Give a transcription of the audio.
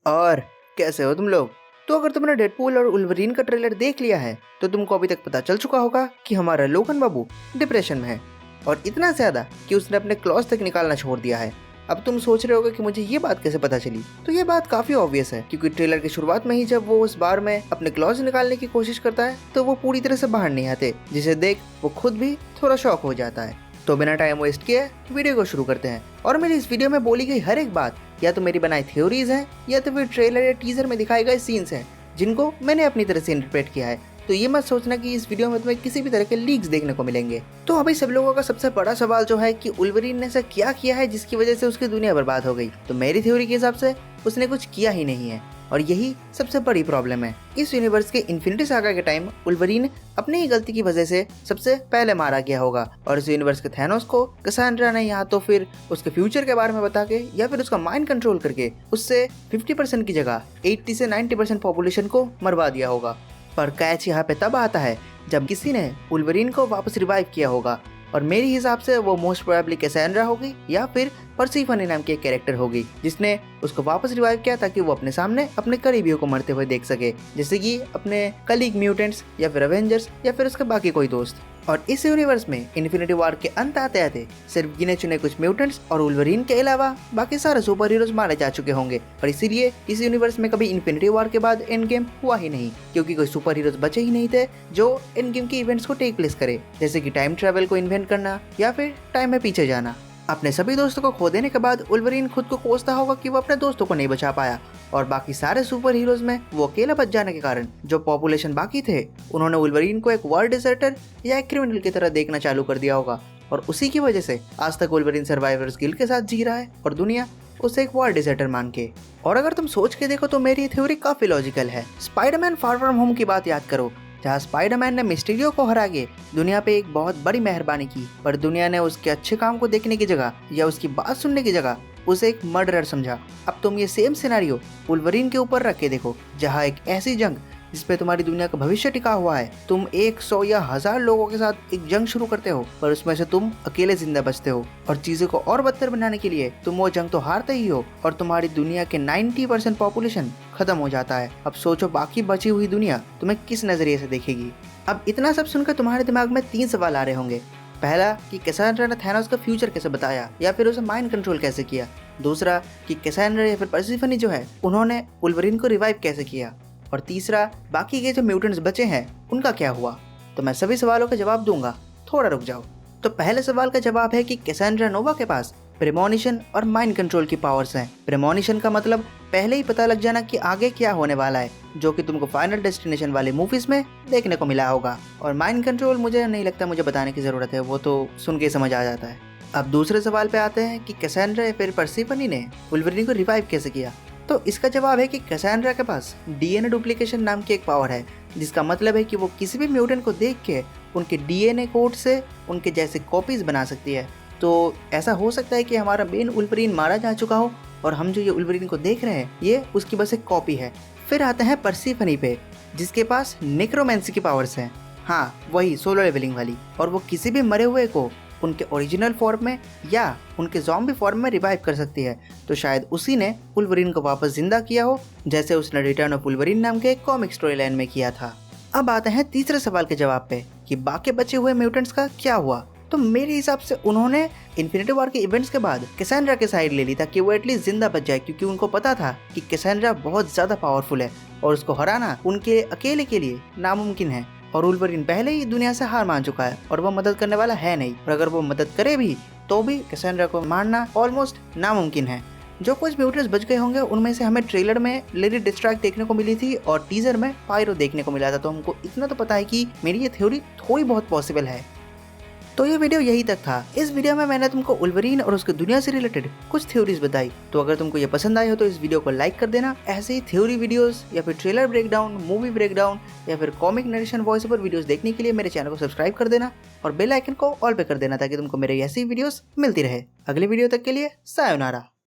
और कैसे हो तुम लोग। तो अगर तुमने डेडपूल और वुल्वरीन का ट्रेलर देख लिया है तो तुमको अभी तक पता चल चुका होगा कि हमारा लोगन बाबू डिप्रेशन में है, और इतना ज़्यादा कि उसने अपने क्लॉज तक निकालना छोड़ दिया है। अब तुम सोच रहे होगे कि मुझे ये बात कैसे पता चली। तो ये बात काफ़ी ऑब्वियस है, क्योंकि ट्रेलर की शुरुआत में ही जब वो उस बार में अपने क्लॉज निकालने की कोशिश करता है तो वो पूरी तरह से बाहर नहीं आते, जिसे देख वो खुद भी थोड़ा शॉक हो जाता है। तो बिना टाइम वेस्ट किए वीडियो को शुरू करते हैं। और मेरी इस वीडियो में बोली गई हर एक बात या तो मेरी बनाई थ्योरीज हैं या तो फिर ट्रेलर या टीजर में दिखाए गए सीन्स हैं जिनको मैंने अपनी तरह से इंटरप्रेट किया है। तो ये मत सोचना कि इस वीडियो में तुम्हें किसी भी तरह के लीक्स देखने को मिलेंगे। तो अभी सब लोगों का सबसे बड़ा सवाल जो है कि वुल्वरीन ने ऐसा क्या किया है जिसकी वजह से उसकी दुनिया बर्बाद हो गई। तो मेरी थ्योरी के हिसाब से उसने कुछ किया ही नहीं है, और यही सबसे बड़ी प्रॉब्लम है। इस यूनिवर्स के इन्फिनिटी सागा के टाइम वुल्वरीन अपनी ही गलती की वजह से सबसे पहले मारा गया होगा, और इस यूनिवर्स के थैनोस को कैसेंड्रा ने या तो फिर उसके फ्यूचर के बारे में बता के या फिर उसका माइंड कंट्रोल करके उससे 50% की जगह 80 से 90% पॉपुलेशन को मरवा दिया होगा। पर कैच यहाँ पे तब आता है जब किसी ने वुल्वरीन को वापस रिवाइव किया होगा, और मेरे हिसाब से वो मोस्ट प्रोबेबली कैसेंड्रा होगी या फिर पर्सीफनी नाम की एक कैरेक्टर होगी जिसने उसको वापस रिवाइव किया ताकि वो अपने सामने अपने करीबियों को मरते हुए देख सके, जैसे कि अपने कलीग म्यूटेंट्स या फिर अवेंजर्स या फिर उसके बाकी कोई दोस्त। और इस यूनिवर्स में इन्फिनिटी वॉर के अंत आते आते सिर्फ गिने चुने कुछ म्यूटेंट्स और वुल्वरीन के अलावा बाकी सारे सुपर हीरोज मारे जा चुके होंगे, और इसीलिए इस यूनिवर्स में कभी इन्फिनिटी वॉर के बाद एंड गेम हुआ ही नहीं, क्योंकि कोई सुपर हीरोज बचे ही नहीं थे जो एंड गेम के इवेंट्स को टेक प्लेस करे, जैसे कि टाइम ट्रेवल को इन्वेंट करना या फिर टाइम में पीछे जाना। अपने सभी दोस्तों को खो देने के बाद वुल्वरीन खुद को कोसता होगा कि वो अपने दोस्तों को नहीं बचा पाया, और बाकी सारे सुपर हीरोज में वो अकेला बच जाने के कारण जो पॉपुलेशन बाकी थे उन्होंने वुल्वरीन को एक वॉर डिजर्टर या एक क्रिमिनल की तरह देखना चालू कर दिया होगा, और उसी की वजह से आज तक वुल्वरीन सर्वाइवर्स गिल्ड के साथ जी रहा है और दुनिया उसे एक वॉर डिजर्टर मान के। और अगर तुम सोच के देखो तो मेरी थ्योरी काफी लॉजिकल है। स्पाइडरमैन फार फ्रॉम होम की बात याद करो, जहाँ स्पाइडरमैन ने मिस्टीरियो को हरा के दुनिया पे एक बहुत बड़ी मेहरबानी की, पर दुनिया ने उसके अच्छे काम को देखने की जगह या उसकी बात सुनने की जगह उसे एक मर्डरर समझा। अब तुम ये सेम सिनेरियो वुल्वरीन के ऊपर रख के देखो, जहाँ एक ऐसी जंग जिसपे तुम्हारी दुनिया का भविष्य टिका हुआ है, तुम 100 या 1000 लोगों के साथ एक जंग शुरू करते हो, पर उसमें से तुम अकेले जिंदा बचते हो, और चीजों को और बदतर बनाने के लिए तुम वो जंग तो हारते ही हो, और तुम्हारी दुनिया के 90% पॉपुलेशन खत्म हो जाता है। अब सोचो बाकी बची हुई दुनिया तुम्हें किस नजरिए से देखेगी। अब इतना सब सुनकर तुम्हारे दिमाग में 3 सवाल आ रहे होंगे। पहला कि कैसेंड्रा ने थैनोस का फ्यूचर कैसे बताया या फिर उसे माइंड कंट्रोल कैसे किया। दूसरा कि कैसेंड्रा या फिर पर्सीफनी जो है उन्होंने वुल्वरीन को रिवाइव कैसे किया। और तीसरा बाकी के जो म्यूटेंट्स बचे हैं उनका क्या हुआ। तो मैं सभी सवालों का जवाब दूंगा, थोड़ा रुक जाओ। तो पहले सवाल का जवाब है कि कैसेंड्रा नोवा के पास प्रेमोनिशन और माइंड कंट्रोल की पावर्स हैं। प्रेमोनिशन का मतलब पहले ही पता लग जाना कि आगे क्या होने वाला है, जो कि तुमको फाइनल डेस्टिनेशन वाले मूवीज में देखने को मिला होगा। और माइंड कंट्रोल मुझे नहीं लगता मुझे बताने की जरूरत है, वो तो सुन के समझ आ जाता है। अब दूसरे सवाल पे आते हैं कि कैसेंड्रा या फिर पर्सीफनी ने वुल्वरीन को रिवाइव कैसे किया। तो इसका जवाब है कि कैसेंड्रा के पास डीएनए डुप्लीकेशन नाम की एक पावर है, जिसका मतलब है कि वो किसी भी म्यूटेंट को देख के उनके डीएनए कोड से उनके जैसे कॉपीज बना सकती है। तो ऐसा हो सकता है कि हमारा मेन वुल्वरीन मारा जा चुका हो और हम जो ये वुल्वरीन को देख रहे हैं ये उसकी बस एक कॉपी है। फिर आते हैं पर्सीफनी पे, जिसके पास नेक्रोमेंसी की पावर्स हैं। हाँ, वही सोलो लेवलिंग वाली, और वो किसी भी मरे हुए को उनके ओरिजिनल फॉर्म में या उनके ज़ॉम्बी फॉर्म में रिवाइव कर सकती है। तो शायद उसी ने वुल्वरीन को वापस जिंदा किया हो, जैसे उसने रिटर्न ऑफ वुल्वरीन नाम के एक कॉमिक स्टोरी लाइन में किया था। अब आते हैं तीसरे सवाल के जवाब पे कि बाकी बचे हुए म्यूटेंट्स का क्या हुआ। तो मेरे हिसाब से उन्होंने इन्फिनिटी वॉर के इवेंट्स के बाद कैसेंड्रा के साइड ले ली ताकि वो एटलीस्ट जिंदा बच जाए, क्योंकि उनको पता था कि कैसेंड्रा बहुत ज़्यादा पावरफुल है और उसको हराना उनके अकेले के लिए नामुमकिन है। और वुल्वरीन पहले ही दुनिया से हार मान चुका है और वो मदद करने वाला है नहीं, और अगर वो मदद करे भी तो भी कैसेंड्रा को मारना ऑलमोस्ट नामुमकिन है। जो कुछ म्यूटेंट्स बच गए होंगे उनमें से हमें ट्रेलर में लेडी डिस्ट्रैक्ट देखने को मिली थी और टीजर में पायरो देखने को मिला था, तो हमको इतना तो पता है कि मेरी ये थ्योरी थोड़ी बहुत पॉसिबल है। तो ये वीडियो यही तक था। इस वीडियो में मैंने तुमको वुल्वरीन और उसकी दुनिया से रिलेटेड कुछ थ्योरीज बताई। तो अगर तुमको ये पसंद आई हो तो इस वीडियो को लाइक कर देना। ऐसे ही थ्योरी वीडियोस या फिर ट्रेलर ब्रेकडाउन, मूवी ब्रेकडाउन या फिर comic narration voice over videos देखने के लिए मेरे चैनल को सब्सक्राइब कर देना और बेल आइकन को ऑल पे कर देना ताकि तुमको मेरे ऐसी वीडियोस मिलती रहे। अगले वीडियो तक के लिए सायोनारा।